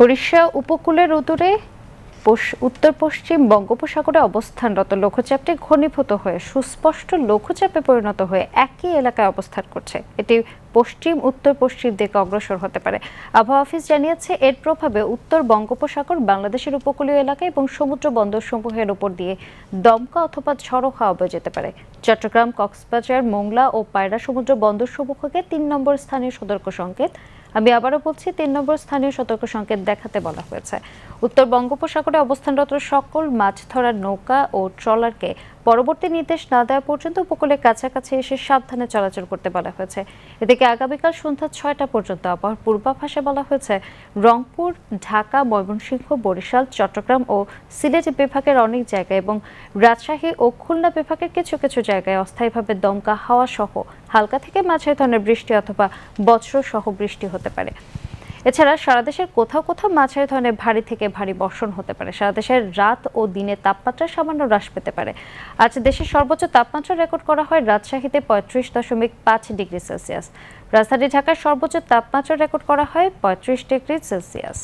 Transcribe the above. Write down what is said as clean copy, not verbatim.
ওড়িশা উপকূলের উত্তরে উত্তর পশ্চিম বঙ্গোপসাগরে অবস্থানরত লঘুচাপটি ঘনীভূত হয়ে সুস্পষ্ট লঘুচাপে পরিণত হয়ে একই এলাকায় অবস্থান করছে। এটি পশ্চিম উত্তর পশ্চিম দিকে অগ্রসর হতে পারে। আবহাওয়া অফিস জানিয়েছে, এর প্রভাবে উত্তর বঙ্গোপসাগর, বাংলাদেশের উপকূলীয় এলাকা এবং সমুদ্র বন্দরসমূহের উপর দিয়ে দমকা অথবা ঝড়ো হাওয়া বয়ে যেতে পারে। চট্টগ্রাম, কক্সবাজার, মোংলা ও পায়রা সমুদ্র বন্দরসমূহকে ৩ নম্বর স্থানীয় সতর্ক সংকেত, আমি আবারও বলছি ৩ নম্বর স্থানীয় সতর্ক সংকেত দেখাতে বলা হয়েছে। উত্তর বঙ্গোপসাগরে অবস্থানরত সকল মাছ ধরার নৌকা ও ট্রলারকে পরবর্তী নির্দেশ না দেওয়া পর্যন্ত উপকূলের কাছাকাছি এসে সাবধানে চলাচল করতে বলা হয়েছে। এদিকে আগামীকাল সন্ধ্যা ৬টা পর্যন্ত আবহাওয়ার পূর্বাভাসে বলা হয়েছে, রংপুর, ঢাকা, ময়মনসিংহ, বরিশাল, চট্টগ্রাম ও সিলেট বিভাগের অনেক জায়গায় এবং রাজশাহী ও খুলনা বিভাগের কিছু কিছু জায়গায় অস্থায়ীভাবে দমকা হাওয়া সহ হালকা থেকে মাঝারি ধরনের বৃষ্টি অথবা বজ্র সহ বৃষ্টি হতে পারে। এছাড়া সারা দেশের কোথাও কোথাও মাঝারি ধরনের ভারী থেকে ভারী বর্ষণ হতে পারে। সারা দেশের রাত ও দিনের তাপমাত্রা সামান্য হ্রাস পেতে পারে। আজ দেশের সর্বোচ্চ তাপমাত্রা রেকর্ড করা হয় রাজশাহীতে ৩৫.৫ ডিগ্রি সেলসিয়াস। রাজধানী ঢাকার সর্বোচ্চ তাপমাত্রা রেকর্ড করা হয় ৩৫ ডিগ্রি সেলসিয়াস।